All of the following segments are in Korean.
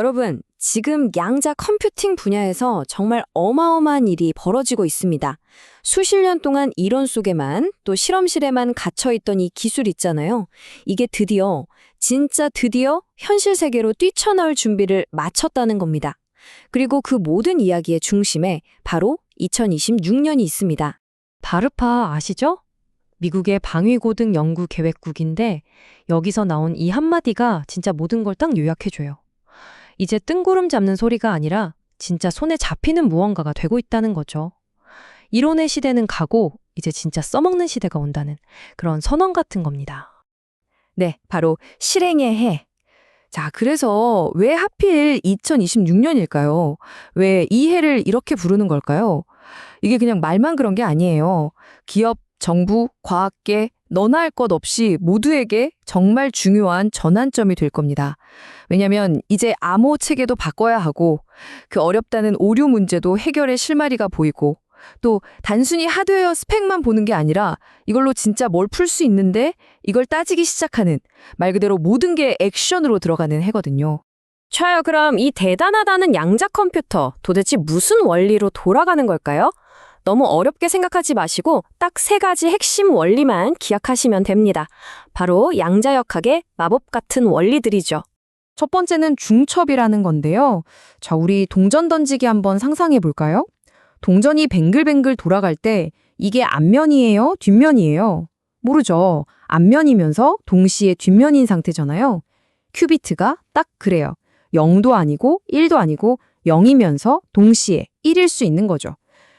여러분, 지금 양자 컴퓨팅 분야에서 정말 어마어마한 일이 벌어지고 있습니다. 수십 년 동안 이론 속에만 또 실험실에만 갇혀있던 이 기술 있잖아요. 이게 진짜 드디어 현실 세계로 뛰쳐나올 준비를 마쳤다는 겁니다. 그리고 그 모든 이야기의 중심에 바로 2026년이 있습니다. 바르파 아시죠? 미국의 방위고등 연구 계획국인데 여기서 나온 이 한마디가 진짜 모든 걸 딱 요약해줘요. 이제 뜬구름 잡는 소리가 아니라 진짜 손에 잡히는 무언가가 되고 있다는 거죠. 이론의 시대는 가고 이제 진짜 써먹는 시대가 온다는 그런 선언 같은 겁니다. 네, 바로 실행의 해. 자, 그래서 왜 하필 2026년일까요? 왜 이 해를 이렇게 부르는 걸까요? 이게 그냥 말만 그런 게 아니에요. 기업, 정부, 과학계, 너나 할 것 없이 모두에게 정말 중요한 전환점이 될 겁니다. 왜냐하면 이제 암호 체계도 바꿔야 하고 그 어렵다는 오류 문제도 해결의 실마리가 보이고 또 단순히 하드웨어 스펙만 보는 게 아니라 이걸로 진짜 뭘 풀 수 있는데 이걸 따지기 시작하는 말 그대로 모든 게 액션으로 들어가는 해거든요. 좋아요. 그럼 이 대단하다는 양자 컴퓨터 도대체 무슨 원리로 돌아가는 걸까요? 너무 어렵게 생각하지 마시고 딱 3가지 핵심 원리만 기억하시면 됩니다. 바로 양자역학의 마법 같은 원리들이죠. 첫 번째는 중첩이라는 건데요. 자, 우리 동전 던지기 한번 상상해 볼까요? 동전이 뱅글뱅글 돌아갈 때 이게 앞면이에요? 뒷면이에요? 모르죠. 앞면이면서 동시에 뒷면인 상태잖아요. 큐비트가 딱 그래요. 0도 아니고 1도 아니고 0이면서 동시에 1일 수 있는 거죠.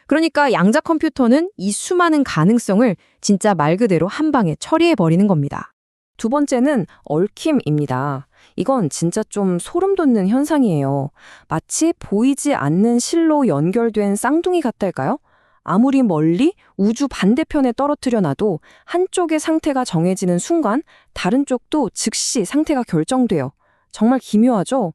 그러니까 양자 컴퓨터는 이 수많은 가능성을 진짜 말 그대로 한 방에 처리해 버리는 겁니다. 두 번째는 얽힘입니다. 이건 진짜 좀 소름 돋는 현상이에요. 마치 보이지 않는 실로 연결된 쌍둥이 같달까요? 아무리 멀리 우주 반대편에 떨어뜨려 놔도 한쪽의 상태가 정해지는 순간 다른 쪽도 즉시 상태가 결정돼요. 정말 기묘하죠?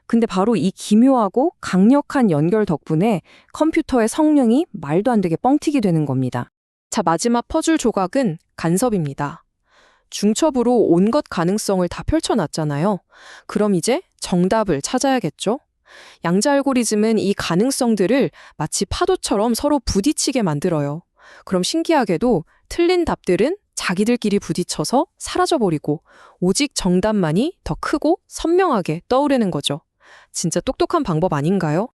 근데 바로 이 기묘하고 강력한 연결 덕분에 컴퓨터의 성능이 말도 안 되게 뻥튀기 되는 겁니다. 자, 마지막 퍼즐 조각은 간섭입니다. 중첩으로 온갖 가능성을 다 펼쳐놨잖아요. 그럼 이제 정답을 찾아야겠죠? 양자 알고리즘은 이 가능성들을 마치 파도처럼 서로 부딪히게 만들어요. 그럼 신기하게도 틀린 답들은 자기들끼리 부딪혀서 사라져버리고 오직 정답만이 더 크고 선명하게 떠오르는 거죠. 진짜 똑똑한 방법 아닌가요?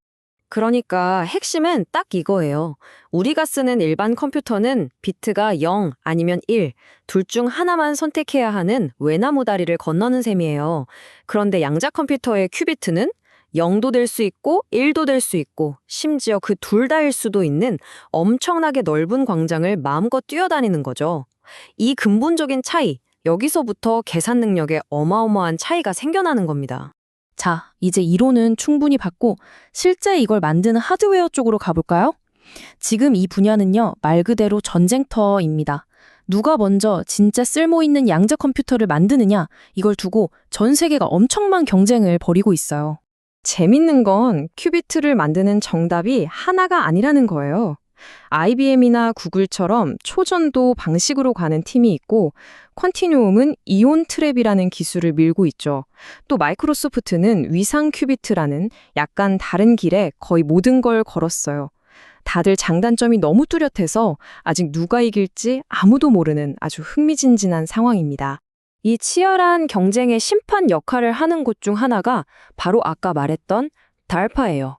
그러니까 핵심은 딱 이거예요. 우리가 쓰는 일반 컴퓨터는 비트가 0 아니면 1, 둘 중 하나만 선택해야 하는 외나무 다리를 건너는 셈이에요. 그런데 양자 컴퓨터의 큐비트는 0도 될 수 있고 1도 될 수 있고 심지어 그 둘 다일 수도 있는 엄청나게 넓은 광장을 마음껏 뛰어다니는 거죠. 이 근본적인 차이, 여기서부터 계산 능력에 어마어마한 차이가 생겨나는 겁니다. 자, 이제 이론은 충분히 봤고 실제 이걸 만드는 하드웨어 쪽으로 가볼까요? 지금 이 분야는요, 말 그대로 전쟁터입니다. 누가 먼저 진짜 쓸모있는 양자 컴퓨터를 만드느냐, 이걸 두고 전 세계가 엄청난 경쟁을 벌이고 있어요. 재밌는 건 큐비트를 만드는 정답이 하나가 아니라는 거예요. IBM이나 구글처럼 초전도 방식으로 가는 팀이 있고 퀀티누움은 이온 트랩이라는 기술을 밀고 있죠. 또 마이크로소프트는 위상 큐비트라는 약간 다른 길에 거의 모든 걸 걸었어요. 다들 장단점이 너무 뚜렷해서 아직 누가 이길지 아무도 모르는 아주 흥미진진한 상황입니다. 이 치열한 경쟁의 심판 역할을 하는 곳 중 하나가 바로 아까 말했던 달파예요.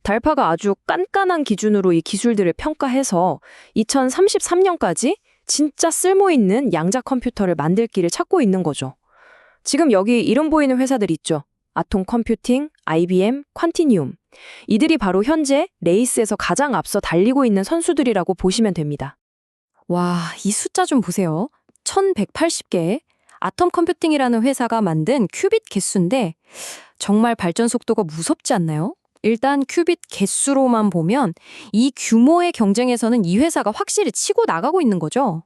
달파가 아주 깐깐한 기준으로 이 기술들을 평가해서 2033년까지 진짜 쓸모있는 양자 컴퓨터를 만들 길을 찾고 있는 거죠. 지금 여기 이름 보이는 회사들 있죠. 아톰 컴퓨팅, IBM, 퀀티니움. 이들이 바로 현재 레이스에서 가장 앞서 달리고 있는 선수들이라고 보시면 됩니다. 와, 이 숫자 좀 보세요. 1180개. 아톰 컴퓨팅이라는 회사가 만든 큐빗 개수인데 정말 발전 속도가 무섭지 않나요? 일단 큐빗 개수로만 보면 이 규모의 경쟁에서는 이 회사가 확실히 치고 나가고 있는 거죠.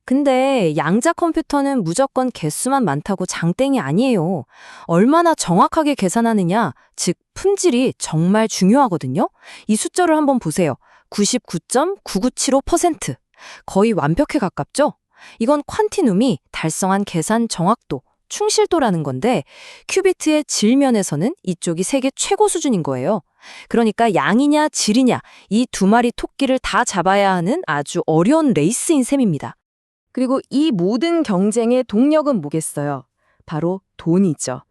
근데 양자 컴퓨터는 무조건 개수만 많다고 장땡이 아니에요. 얼마나 정확하게 계산하느냐, 즉 품질이 정말 중요하거든요. 이 숫자를 한번 보세요. 99.9975%. 거의 완벽에 가깝죠? 이건 퀀티눔이 달성한 계산 정확도, 충실도라는 건데 큐비트의 질면에서는 이쪽이 세계 최고 수준인 거예요. 그러니까 양이냐 질이냐 이 두 마리 토끼를 다 잡아야 하는 아주 어려운 레이스인 셈입니다. 그리고 이 모든 경쟁의 동력은 뭐겠어요? 바로 돈이죠.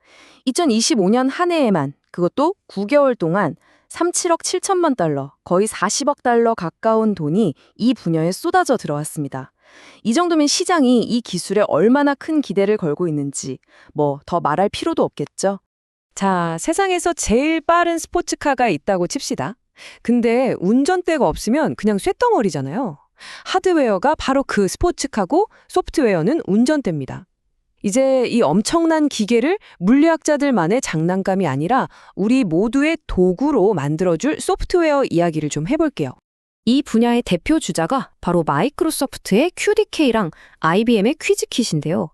2025년 한 해에만 그것도 9개월 동안 37억 7천만 달러, 거의 40억 달러 가까운 돈이 이 분야에 쏟아져 들어왔습니다. 이 정도면 시장이 이 기술에 얼마나 큰 기대를 걸고 있는지 뭐 더 말할 필요도 없겠죠. 자, 세상에서 제일 빠른 스포츠카가 있다고 칩시다. 근데 운전대가 없으면 그냥 쇳덩어리잖아요. 하드웨어가 바로 그 스포츠카고 소프트웨어는 운전대입니다. 이제 이 엄청난 기계를 물리학자들만의 장난감이 아니라 우리 모두의 도구로 만들어줄 소프트웨어 이야기를 좀 해볼게요. 이 분야의 대표 주자가 바로 마이크로소프트의 QDK랑 IBM의 퀴즈킷인데요.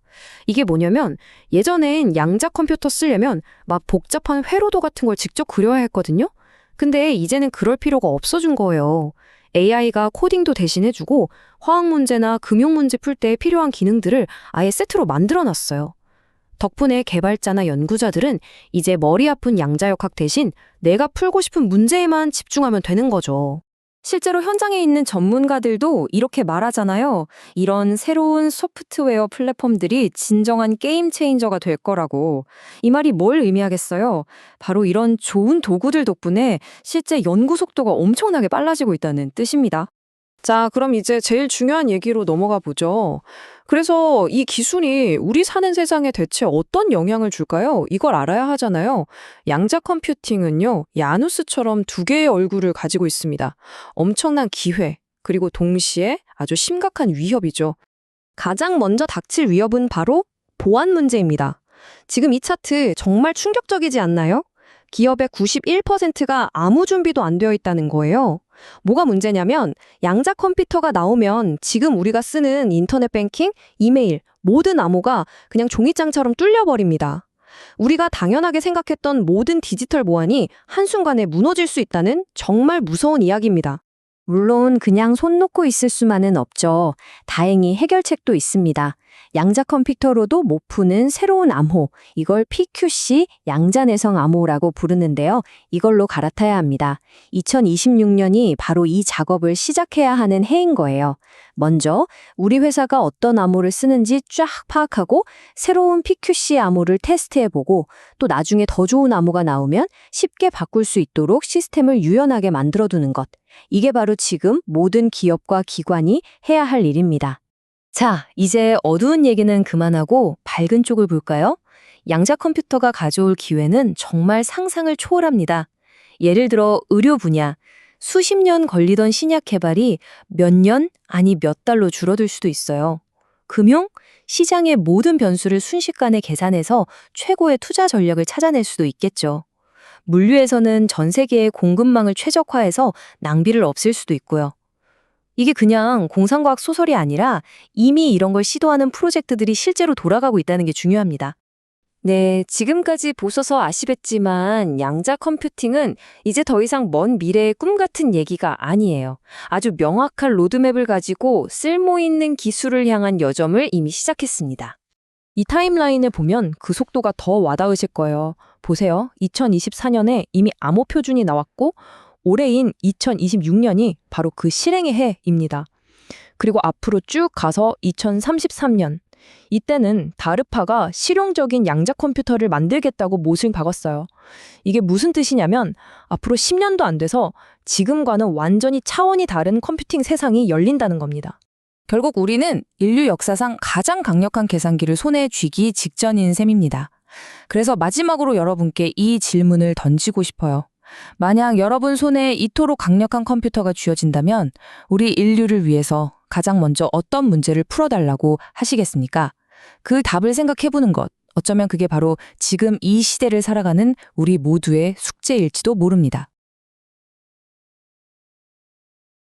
이게 뭐냐면 예전엔 양자 컴퓨터 쓰려면 막 복잡한 회로도 같은 걸 직접 그려야 했거든요. 근데 이제는 그럴 필요가 없어진 거예요. AI가 코딩도 대신해주고 화학 문제나 금융 문제 풀 때 필요한 기능들을 아예 세트로 만들어놨어요. 덕분에 개발자나 연구자들은 이제 머리 아픈 양자역학 대신 내가 풀고 싶은 문제에만 집중하면 되는 거죠. 실제로 현장에 있는 전문가들도 이렇게 말하잖아요. 이런 새로운 소프트웨어 플랫폼들이 진정한 게임 체인저가 될 거라고. 이 말이 뭘 의미하겠어요? 바로 이런 좋은 도구들 덕분에 실제 연구 속도가 엄청나게 빨라지고 있다는 뜻입니다. 자, 그럼 이제 제일 중요한 얘기로 넘어가 보죠. 그래서 이 기술이 우리 사는 세상에 대체 어떤 영향을 줄까요? 이걸 알아야 하잖아요. 양자 컴퓨팅은요, 야누스처럼 두 개의 얼굴을 가지고 있습니다. 엄청난 기회, 그리고 동시에 아주 심각한 위협이죠. 가장 먼저 닥칠 위협은 바로 보안 문제입니다. 지금 이 차트 정말 충격적이지 않나요? 기업의 91%가 아무 준비도 안 되어 있다는 거예요. 뭐가 문제냐면 양자 컴퓨터가 나오면 지금 우리가 쓰는 인터넷 뱅킹, 이메일, 모든 암호가 그냥 종이장처럼 뚫려버립니다. 우리가 당연하게 생각했던 모든 디지털 보안이 한순간에 무너질 수 있다는 정말 무서운 이야기입니다. 물론 그냥 손 놓고 있을 수만은 없죠. 다행히 해결책도 있습니다. 양자 컴퓨터로도 못 푸는 새로운 암호, 이걸 PQC 양자내성 암호라고 부르는데요. 이걸로 갈아타야 합니다. 2026년이 바로 이 작업을 시작해야 하는 해인 거예요. 먼저 우리 회사가 어떤 암호를 쓰는지 쫙 파악하고 새로운 PQC 암호를 테스트해보고 또 나중에 더 좋은 암호가 나오면 쉽게 바꿀 수 있도록 시스템을 유연하게 만들어두는 것. 이게 바로 지금 모든 기업과 기관이 해야 할 일입니다. 자, 이제 어두운 얘기는 그만하고 밝은 쪽을 볼까요? 양자 컴퓨터가 가져올 기회는 정말 상상을 초월합니다. 예를 들어 의료 분야, 수십 년 걸리던 신약 개발이 몇 년, 아니 몇 달로 줄어들 수도 있어요. 금융, 시장의 모든 변수를 순식간에 계산해서 최고의 투자 전략을 찾아낼 수도 있겠죠. 물류에서는 전 세계의 공급망을 최적화해서 낭비를 없앨 수도 있고요. 이게 그냥 공상과학 소설이 아니라 이미 이런 걸 시도하는 프로젝트들이 실제로 돌아가고 있다는 게 중요합니다. 네, 지금까지 보셔서 아시겠지만 양자 컴퓨팅은 이제 더 이상 먼 미래의 꿈 같은 얘기가 아니에요. 아주 명확한 로드맵을 가지고 쓸모 있는 기술을 향한 여정을 이미 시작했습니다. 이 타임라인을 보면 그 속도가 더 와닿으실 거예요. 보세요. 2024년에 이미 암호 표준이 나왔고 올해인 2026년이 바로 그 실행의 해입니다. 그리고 앞으로 쭉 가서 2033년. 이때는 다르파가 실용적인 양자 컴퓨터를 만들겠다고 못을 박았어요. 이게 무슨 뜻이냐면 앞으로 10년도 안 돼서 지금과는 완전히 차원이 다른 컴퓨팅 세상이 열린다는 겁니다. 결국 우리는 인류 역사상 가장 강력한 계산기를 손에 쥐기 직전인 셈입니다. 그래서 마지막으로 여러분께 이 질문을 던지고 싶어요. 만약 여러분 손에 이토록 강력한 컴퓨터가 쥐어진다면 우리 인류를 위해서 가장 먼저 어떤 문제를 풀어달라고 하시겠습니까? 그 답을 생각해보는 것, 어쩌면 그게 바로 지금 이 시대를 살아가는 우리 모두의 숙제일지도 모릅니다.